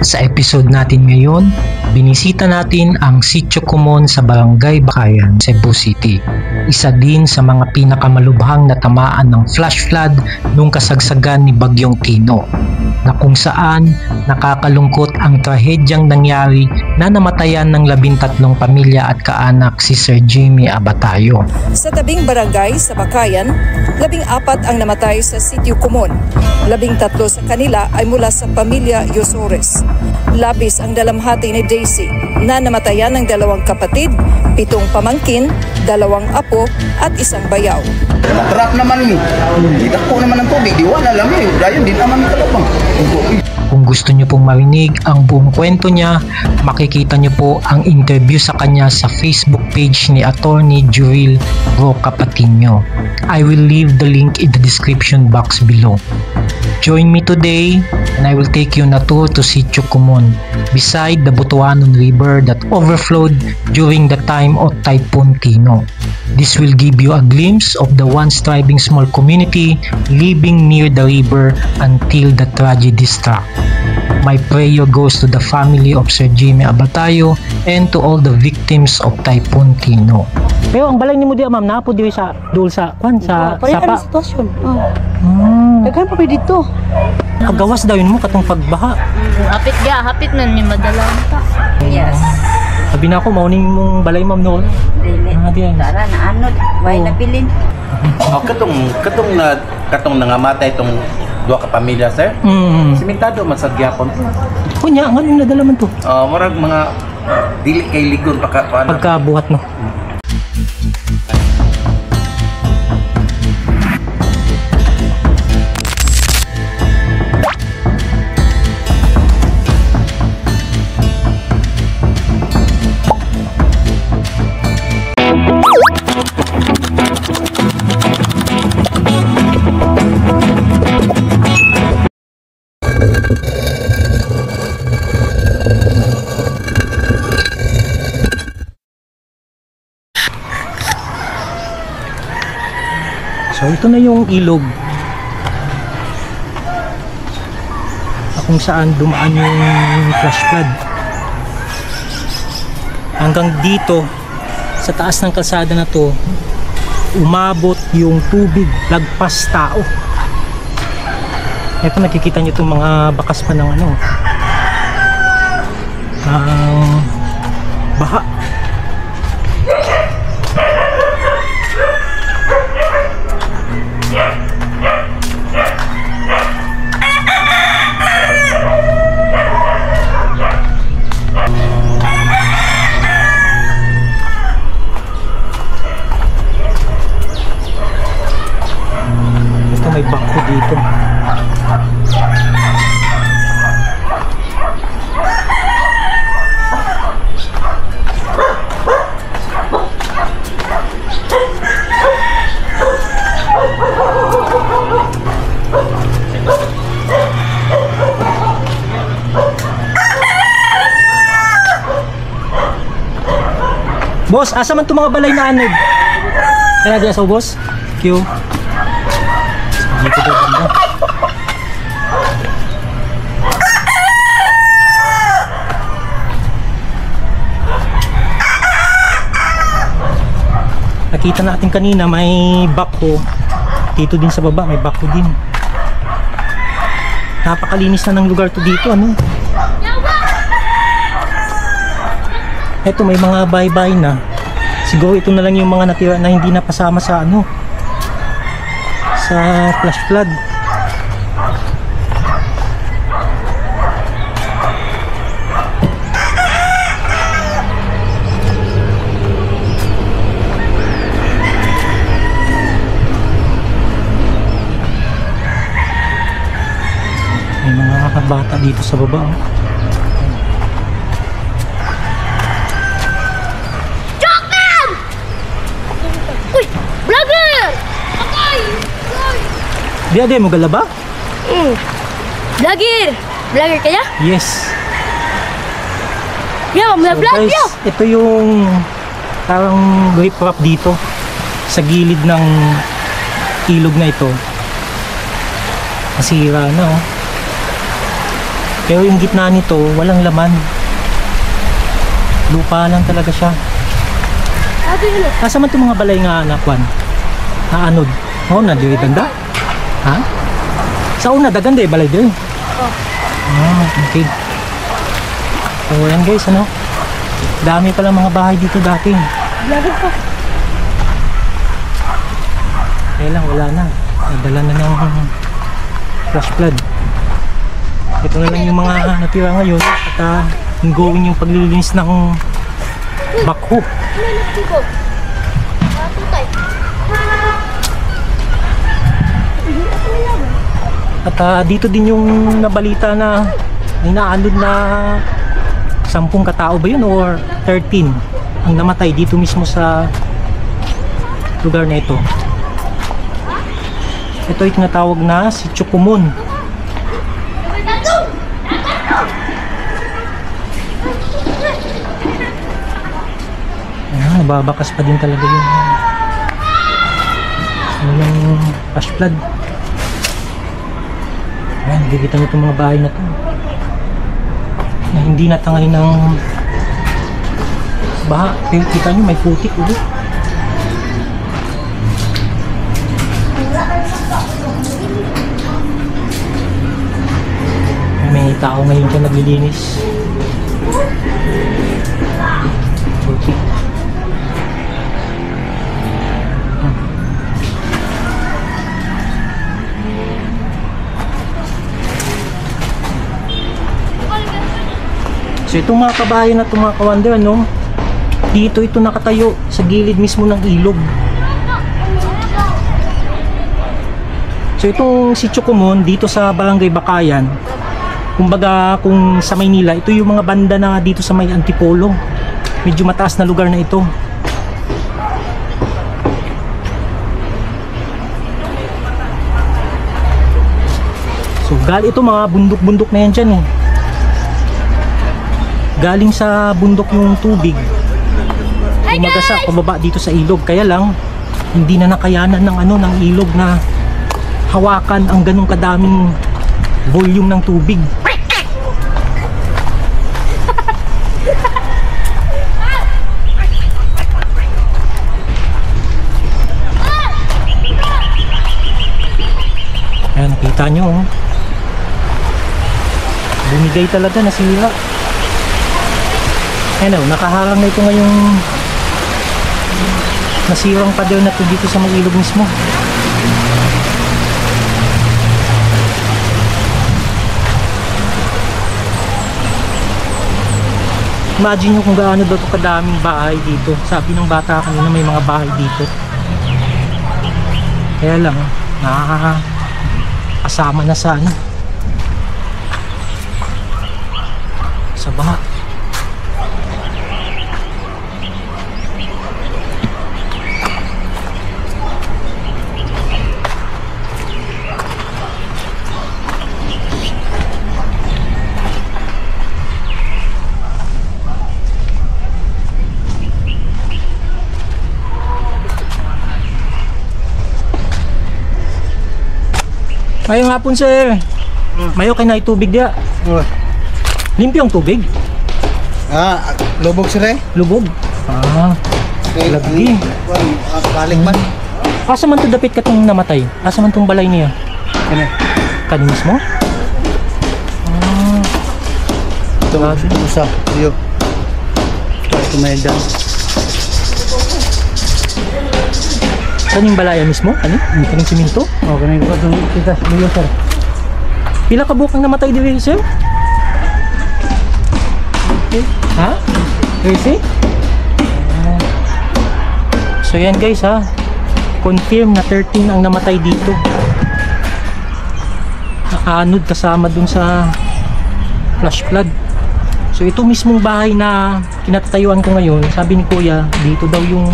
Sa episode natin ngayon, binisita natin ang Sitio Common sa Barangay Bakayan, Cebu City. Isa din sa mga pinakamalubhang natamaan ng flash flood nung kasagsagan ni Bagyong Tino, na kung saan nakakalungkot ang trahedyang nangyari na namatayan ng 13 pamilya at kaanak si Sir Jimmy Abatayo. Sa tabing barangay sa Bakayan, 14 ang namatay sa Sitio Common. 13 sa kanila ay mula sa pamilya Yosores. Labis ang dalamhati ni Daisy na namatayan ng 2 kapatid, 7 pamangkin, 2 apo at 1 bayaw. Trap naman ni. Kita po naman ng tubig. Iwala lang eh. Dayon din naman ng kalapang. Kung gusto nyo pong marinig ang buong kwento niya, makikita nyo po ang interview sa kanya sa Facebook page ni Attorney Juril Roca Patiño. I will leave the link in the description box below. Join me today and I will take you on a tour to Sitio Common beside the Butuanon River that overflowed during the time of Typhoon Tino. This will give you a glimpse of the once thriving small community living near the river until the tragedy struck. My prayer goes to the family of Sir Jimmy Abatayo and to all the victims of Typhoon Tino. Pero ang balay ni mo diya ma'am, napo diri sa dul sa kwan sa sapa. Pareha sitwasyon. Daghan pa dito. Paggawas daw yun mo katong pagbaha. Hapit nun may madala ta. Yes. Sabi na ako mauning mong balay ma'am noon. Dili. Tara na anod, way na pilin. Oh, katong nangamatay itong 2 ka pamilya, sir. Simentado man sa gyapon. Kunya, nga yung nadala man to. Murag mga dili kay ligon pagkabuhat no. So ito na yung ilog kung saan dumaan yung flash flood. Hanggang dito sa taas ng kalsada na to umabot yung tubig lagpas tao. Ito nakikita nyo itong mga bakas pa ng baha. May bako dito. Boss, asa man itong mga balay na anod? Kaya diya so boss? Q. Dito daw banda. Nakita natin kanina may backhoe. Dito din sa baba may backhoe din. Napakalinis na ng lugar to dito Eto may mga bye-bye na. Siguro ito na lang yung mga natira na hindi napasama sa sa flash flood. May mga bata dito sa baba. Dia mo galaba? Vlogger! Vlogger kaya? Yes. Yo, may vlog yo! Ito yung parang riprap dito sa gilid ng ilog na ito. Nasira na Pero yung gitna nito, walang laman. Lupa lang talaga siya. Asa man itong mga balay nga nakwan? Naanod? Oo, nadiri ganda? Ha? Sa una, daganda eh, balay din. Okay. So, yan guys, ano? Dami palang mga bahay dito dati. Kaya lang, wala na. Nadala na ng flash flood. Ito na lang yung mga natira ngayon at ongoing yung paglilinis ng backhoe. At dito din yung nabalita na may naanod na 10 katao ba yun or 13 ang namatay dito mismo sa lugar na ito. Ito ay tinatawag na Sitio Comun. Nababakas pa din talaga yung flash flood. Ayan, nakikita nyo itong mga bahay na ito na hindi natangay ng baha. Kita nyo may putik ulit. May tao ngayon dyan naglilinis. Putik. So itong mga kabayan na itong mga kawander, no? Dito ito nakatayo sa gilid mismo ng ilog. So itong Sitio Comun dito sa Barangay Bakayan, kumbaga kung sa Maynila, ito yung mga banda na dito sa may Antipolo. Medyo mataas na lugar na ito. So ito mga bundok-bundok na yan dyan eh. Galing sa bundok yung tubig, umagasa pababa dito sa ilog. Kaya lang hindi na nakayanan ng ilog na hawakan ang ganong kadaming volume ng tubig. Ayan, nakita nyo, oh. Bumigay talaga, nasira. Ayan o, nakaharang na ito ngayong nasirang pader na ito dito sa mga ilog mismo. Imagine nyo kung gaano daw ito kadaming bahay dito. Sabi ng bata kanina may mga bahay dito. Kaya lang, nakakasama na sa sa baha. Ngayong hapon sir, mayo kayo na itubig dia. Limpyo ang tubig? Lubog sila eh. Lubog? Lagi. Balik man. Asa man to dapit ka itong namatay? Asa man itong balay niya? Kani mismo? Ito usap. Iyo. Ito may dam. Kaning balaya mismo? Kaning siminto? Kaning ko itong kita dito sir. Pila ka buwak ang namatay dito sir? Ha? 30? So yan guys ha, confirm na 13 ang namatay dito. Nakaanod kasama dun sa flash flood. So ito mismong bahay na kinatatayuan ko ngayon, sabi ni kuya, dito daw yung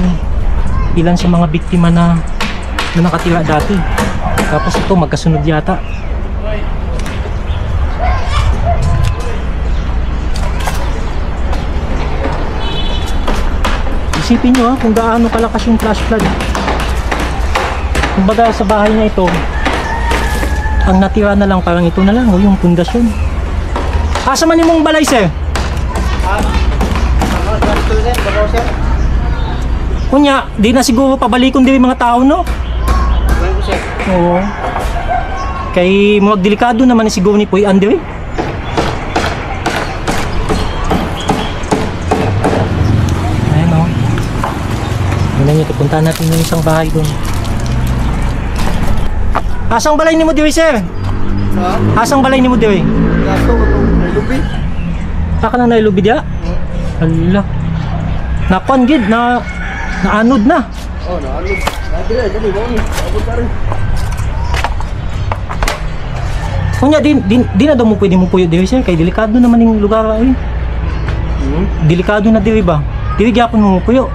ilan sa mga biktima na nakatira dati. Tapos ito magkasunod yata. Isipin nyo kung gaano kalakas yung flash flood. Kumbaga sa bahay na ito, ang natira na lang parang ito na lang, yung pundasyon. Asa man imong balay, sir? Kunya, di na siguro pabalikon diri mga tao, no? Oo. Kay mga delikado naman siguro ni Puy Andre. Ayan, o. Muna nyo, puntahan natin yung isang bahay doon. Asang balay ni mo diri, sir? Asang balay ni mo diri? Saka na nailubi dia? Hala. Nakuan gid na naanod na. Oh, naanod. Dali, bawang. Abot ka rin. Kunya di na daw mo pwede mo puyo diri, sir, kay delikado naman yung lugar ay. Delikado na diri ba? Diri gyapon mo puyo.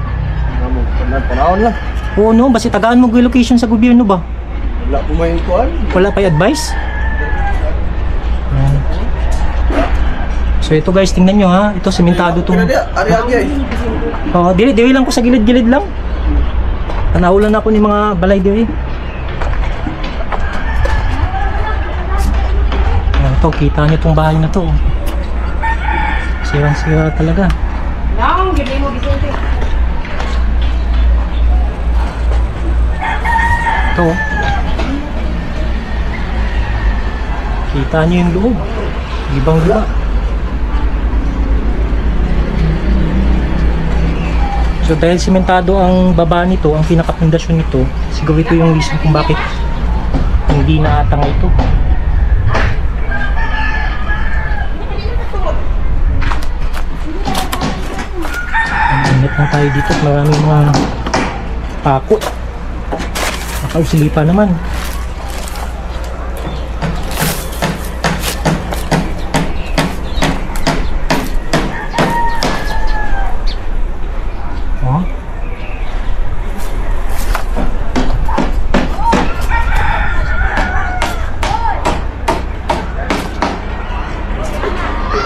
Panahon lang. Oo, no, basi tagaan mo gyud location sa gobyerno ba? Wala po may kuan. Wala pa advice? So ito guys, tingnan nyo ha. Ito sementado tong. Oh, dili lang ko sa gilid-gilid lang. Tanaw lang ako ni mga balay diri. Ito, kita nyo tong bahay na to. Sirang-sira talaga. Ito. Kita nyo yung loob. Libang-liba. So dahil simentado ang baba nito, ang pinakapundasyon nito, siguro ito yung reason kung bakit hindi naatang ito. Ingat na tayo dito at maraming mga pako. Nakausilipa naman.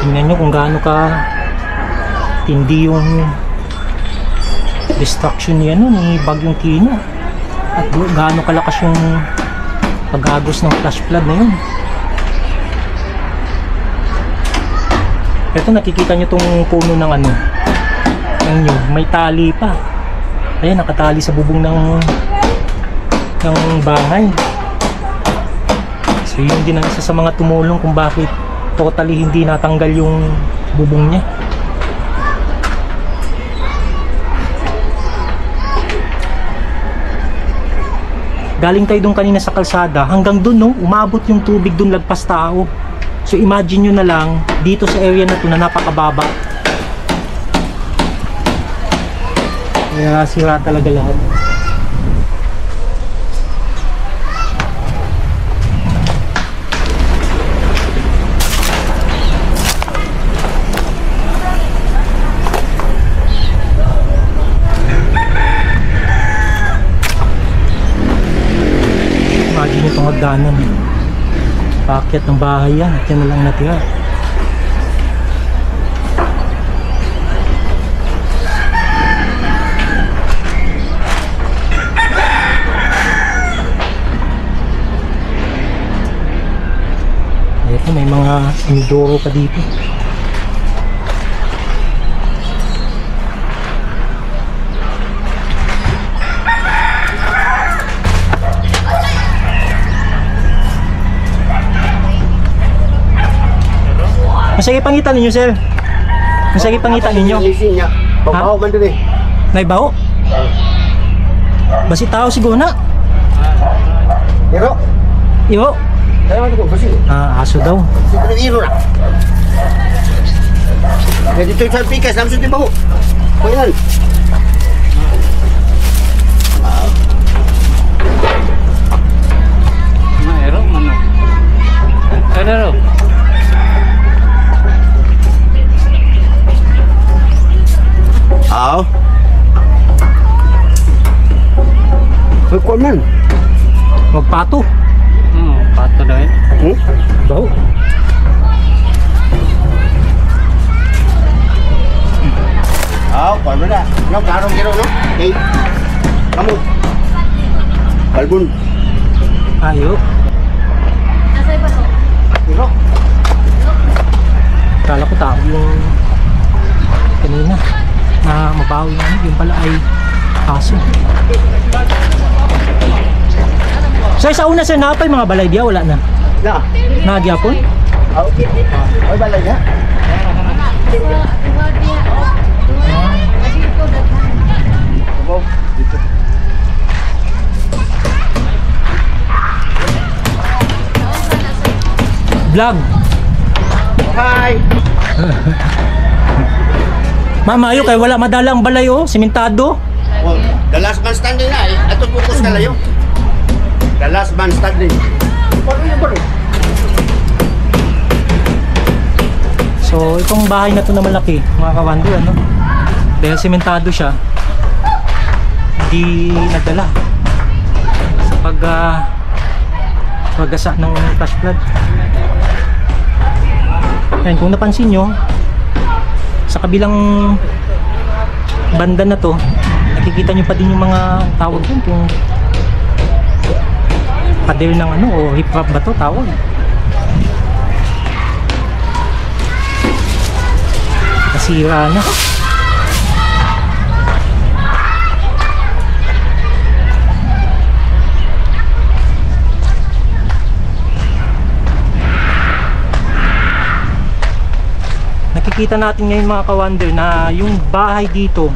Tingnan nyo kung gaano ka tindi yung destruction niya ni Bagyong Kina at gaano kalakas yung pag-agos ng flash flood na yun. Ito nakikita nyo tong puno ng ano ng may tali pa. Ayan, nakatali sa bubong ng bahay. So yun din ang isa sa mga tumulong kung bakit totally hindi natanggal yung bubong niya. Galing tayo doon kanina sa kalsada, hanggang doon no, umabot yung tubig doon lagpas tao. So imagine nyo na lang dito sa area na to na napakababa. Kaya sira talaga lahat. Itong hagdanan, paket ng bahay yan at yan na lang natira. Ito may mga inidoro pa dito. Masagi pangitan ninyo, sir. Masagi pangitan ninyo. Babaho man din eh. Naibaho? Basi tao siguro na. Iro. Iyo. Kaya ko basi. Aso daw. Siguro iro na. Jadi tu sa pikas langsung di bahu. Kuyan. Iro mana? Iro. Aw. Kuan man. Magpato. Pato daw eh. Baho. Aw, kuan man na. No, karong giro no. Okay. Kamu. Balbon. Ayo. Nasa'y ba to? Iro. Kala ko tao yung kanina na mabawi na, yung pala ay aso. Sir, sa una sir, napay mga balay diya, wala na? Na. Nagya po? Ay, balay na. Vlog. Hi! Mamayo kay wala madalang balay oh, simentado. Well, the last man standing na eh. Ato focus ka layo. The last man standing. So itong bahay na to na malaki, mga kawander, ano? Dahil simentado siya, hindi nadala sa pagasa ng flash flood. Ayan, kung napansin nyo, sa kabilang banda na to, nakikita nyo pa din yung mga tawag dun, yung pader ng ano, o hip-hop ba to tawag? Nasira na. Nakikita natin ngayon mga kawander na yung bahay dito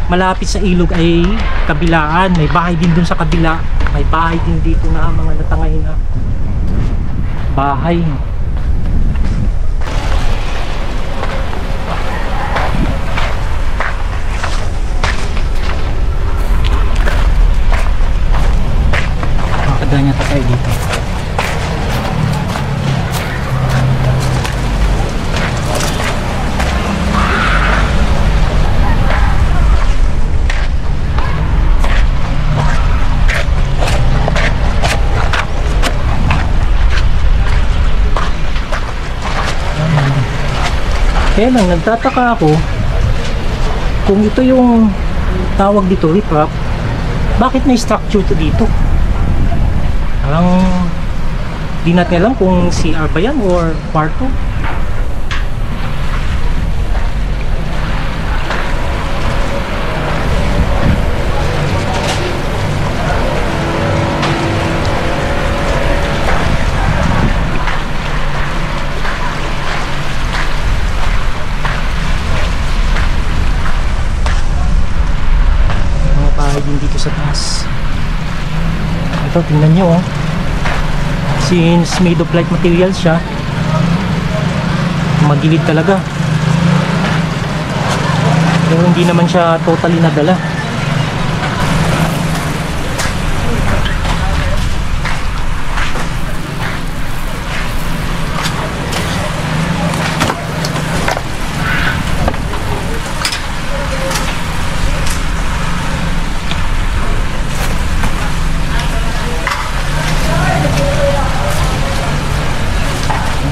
malapit sa ilog ay kabilaan. May bahay din dun sa kabila, may bahay din dito na mga natangay na bahay. Makakadanya tayo dito. Kaya lang, nagtataka ako kung ito yung tawag dito, riprap, bakit may structure to dito? Parang di natin alam kung CR ba yan or kwarto. Din dito sa taas. Ito, tingnan nyo oh. Since made of light materials siya, magilid talaga. Pero hindi naman siya totally nadala.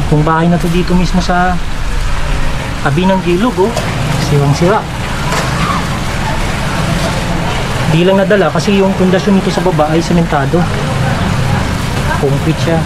Kung bahay na to dito mismo sa tabi ng gilog oh, siwang sira. Di lang nadala kasi yung pundasyon nito sa baba ay sementado, concrete siya.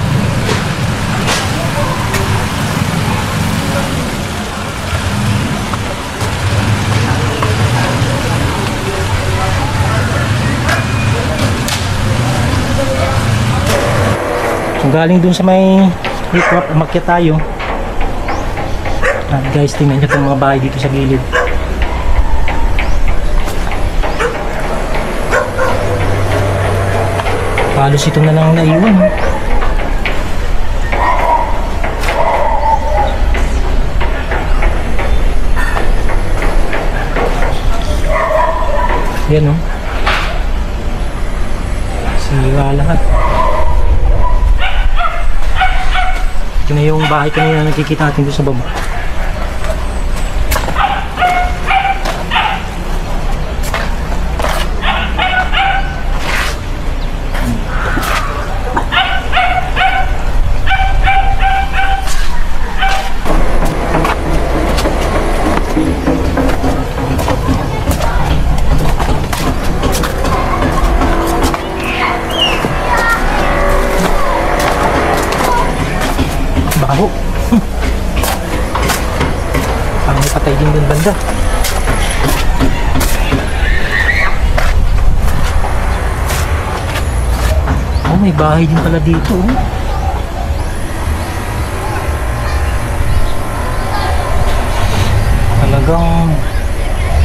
Kung galing dun sa may riprap, umakyat tayo. At guys, tingnan nyo itong mga bahay dito sa gilid. Halos ito na lang naiwan. Yan o. Sira lahat. Ito na yung bahay kanina na nakikita natin doon sa baba. Baho. patay din dun banda. Oh, may bahay din pala dito. Oh. Talagang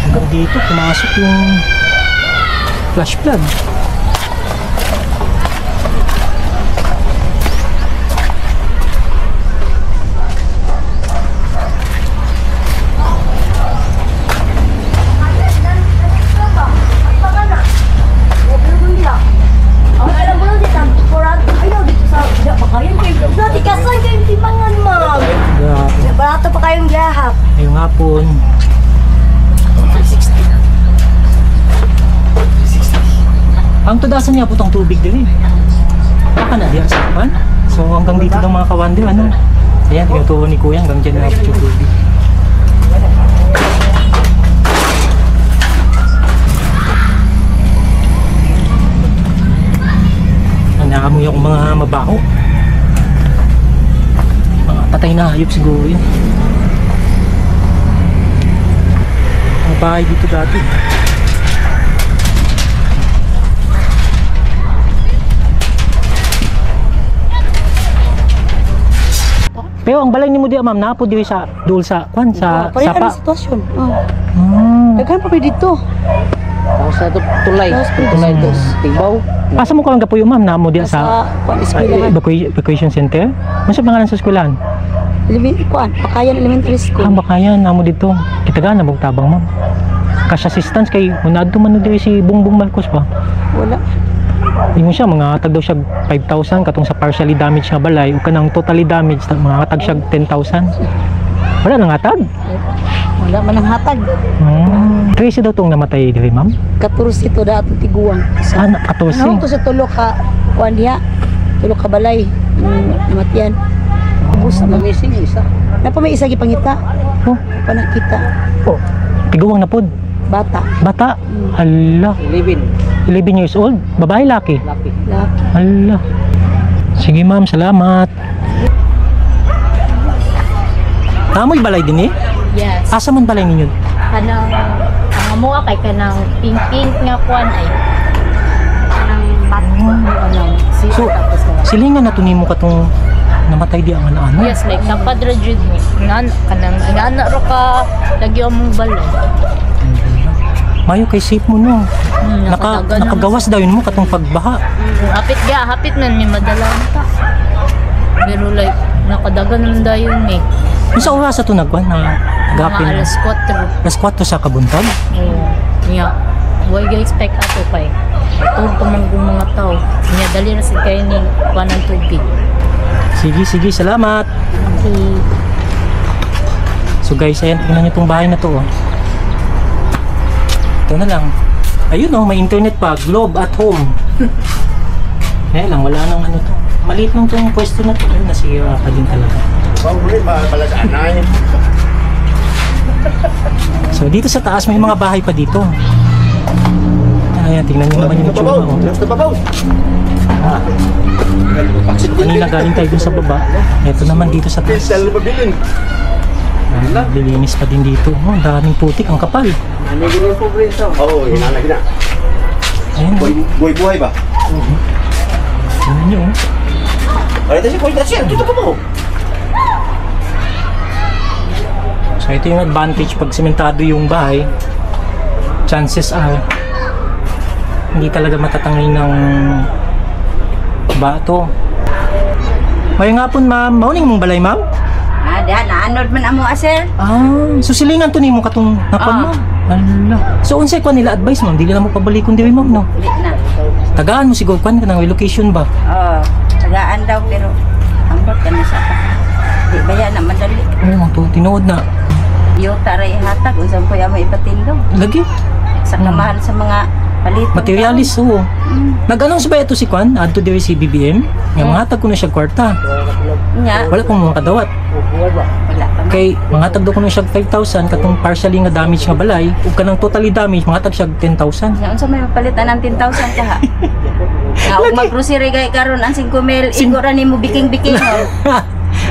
hanggang dito pumasok yung flash flood. Barato pa kayong gahap. Ngayong hapon. 60. Ang tudasan niya po itong tubig din eh. Baka na diyan sa kapan. So hanggang dito lang mga kawander, ano. Ayan, tinuturo ni Kuya hanggang dyan na yung tubig. Naamoy akong mga mabaho. Mga patay na hayop siguro yun. Ang bahay dito dati. Pero ang balay ni mo diya ma'am, napo diyo sa dul sa kwan sa Pareha sapa. ang sitwasyon. Daghan pa dito. Ako sa ito, tulay. Tulay ito, tibaw. Asa mo ka lang kapuyo ma'am, namo diya sa eskwelahan. evacuation center? Masa pangalan sa eskwelahan? Pakayan Elementary School. Bakayan namo dito. Kitaga na tabang ma'am. Cash assistance kay munad man diri si Bongbong Marcos pa. Wala. Ingon siya mga tag daw siya 5,000 katong sa partially damaged nga balay o kanang totally damaged mga tag siya 10,000. Wala nang hatag. Wala man ang hatag. Tracy daw tong namatay diri ma'am. 14 to dato tiguang. Sana 14. Ano to sa tulo ka kuan diha? Tulo ka balay. Namatian. Ubus na Missing isa. Napa may isa gipangita. Oh, Panakita. oh. Tiguang na pod. Bata. Bata. Hala. 11 years old. Babae laki. Laki. Laki. Hala. Sige ma'am, salamat. Amoy balay din eh? Yes. Asa man balay ninyo? Kanang ang amo kay kanang pink nga kuan ay kanang So, silingan na tunimo ka tong namatay di ang ano-ano? yes, like napadra jud mo. Kanang ana ro ka lagi among balay. Mayo kay safe mo no. Nakagawas daw yun mo katong pagbaha. Hapit man mi madalang ta. Pero like nakadagan naman dayon eh. Sa oras ito nagwan na gapin. Mga alas 4. Alas 4 sa kabuntag? Oo. Nya, huwag ga-expect ato kay. Ito tumanggong mga tao. Nya, dali na sila kayo ni kuha ng tubig. Sige, salamat. Okay. So guys, ayan, tingnan nyo itong bahay na to. Oh. Ito na lang. Ayun oh, may internet pa. Globe at home. Ayan lang, wala nang ano to. Maliit lang itong pwesto na to. Ayun, nasira pa din talaga. So dito sa taas may mga bahay pa dito. Ayan, tingnan nyo naman yung itsura. Kanina galing tayo dun sa baba. Ito naman dito sa taas. Bilinis pa din dito. Oh, ang daming putik, ang kapal. Oo, hinala gina. Ayan. Buhay ba? Tingnan nyo. Ay, ito si Kuya Tasya. Dito ka mo. So ito yung advantage pag sementado yung bahay. Chances are hindi talaga matatangay ng bato. May nga po ma'am, mauning mong balay ma'am? Diha naanod man amo sir. So silingan to nimo katong nakon mo. Hala. So unsay ko nila advice ma'am, dili na mo pabalikon diri ma'am no. Dili na. Tagaan mo siguro kan kanang location ba? Tagaan daw pero ambot kami sa pa. Di baya na madali. Oh, to tinuod na. Yo taray hatag usang ko ya may ipatindog. Lagi Sa kamahal sa mga palit. materialis oo. Nag-announce ba ito si Kwan? Adto diri si BBM? Nga mangatag ko na siya kwarta. Nya. Wala pong mga kadawat. Wala pa. Kay mangatag daw ko na siya 5,000 katong partially nga damage nga balay ug kanang totally damage mangatag siya 10,000. Nya unsa may mapalitan ng 10,000 ka ha? Nga og mag-grocery kay karon ang 5,000 igora nimo biking-biking.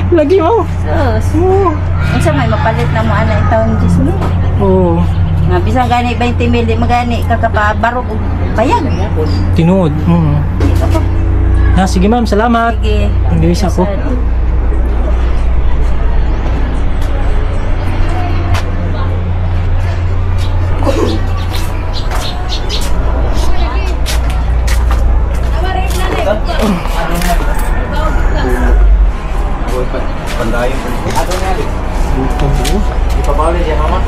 Lagi mo. Sus. Oo. Unsa may mapalit na mo ana itawon Disney? Oo. Nga bisan gani 20 mil di magani kakapabarog og bayag. Tinuod. Sige ma'am, salamat. Sige. English ako. Pandayon. Ipabawli siya, mama.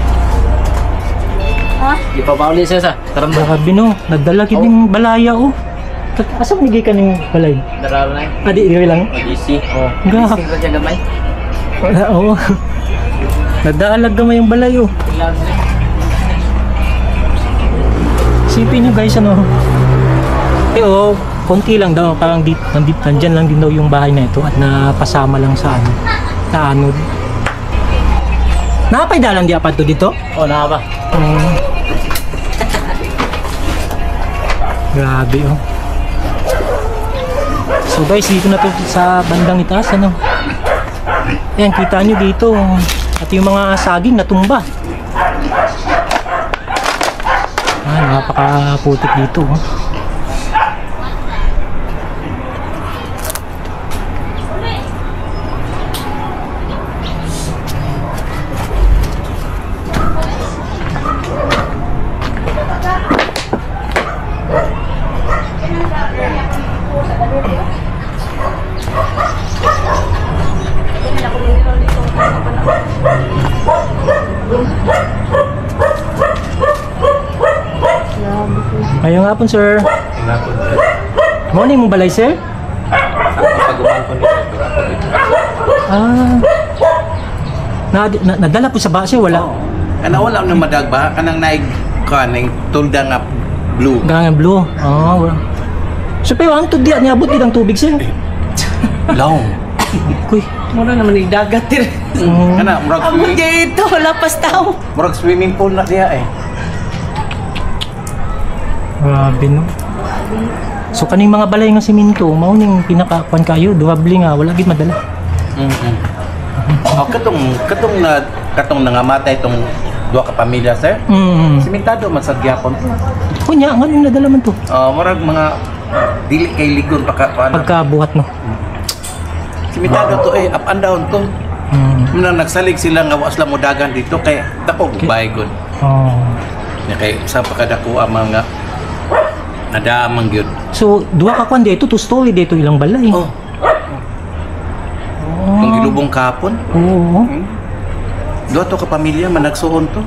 Ha? Ipabawli siya sa karamba. Grabe no, nagdala kid ning balaya oh. Asa mo nigi ka ning balay? Daralo na. Adi iri lang. Mag-isi. Oh. Ga. Isi ko siya gamay. Wala oh. Nagdaalag gamay yung balay oh. Ilang na. Isipin nyo guys ano. Oh, konti lang daw, parang nandyan lang din daw yung bahay na ito at napasama lang sa ano, sa anod. Nakapay dalang di apat to dito? Oh, nakaba. Grabe oh. So guys, dito na to sa bandang itaas ano. Ayan, kita nyo dito. At yung mga saging natumba. Napakaputik dito oh. Ngayong hapon, sir. Ingapon sir. Morning mong balay, sir? Pag-uman ko nito, ako dito. Nadala po sa base, wala? Ano wala na madagba? Kanang naig kaning tulda nga blue. Gangang blue. Wala. So, pero ang tudi, niabot din ang tubig, sir. Long. Kuy. Mura naman yung dagat dir. Kana murag swimming. Dito, lapas tao. Murag swimming pool na diya eh. Grabe no. So kaning mga balay nga siminto, mao ning pinakakuan kayo, durable nga, wala gid madala. Oh, katong nangamatay itong duha ka pamilya, sir. Simentado man sa gyapon. Kunya nga ning nadala man to. Murag mga dili kay ligon paano. Pagkabuhat no. Simentado to up and down to. Muna nagsalig sila nga was lang modagan dito kay dako baygon. Nya kay sa pakadako ang mga nadaamang gyud. So duha ka kuan dito, 2 story dito ilang balay. Kung gilubong kapon. Duha to ka pamilya man nagsuon to.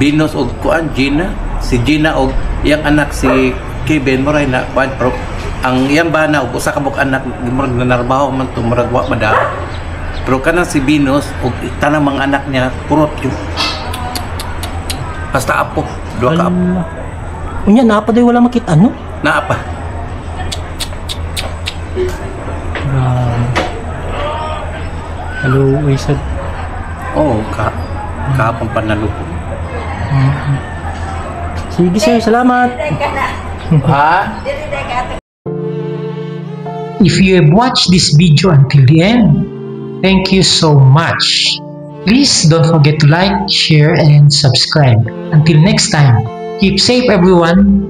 Binos og kuan Gina, si Gina og iyang anak si Kevin moray na kuan pro. Ang iyang bana og usa ka buk anak murag nanarbaho man to murag wa mada. Pero kana si Binos og tanang mga anak niya purot yun. Basta apo, duha ka apo. Unya na pa day wala makita no? Naa pa. Hello, Waysad. Kahapon pa nalupo. Sige sir, salamat. Ha? If you have watched this video until the end, thank you so much. Please don't forget to like, share, and subscribe. Until next time, keep safe everyone.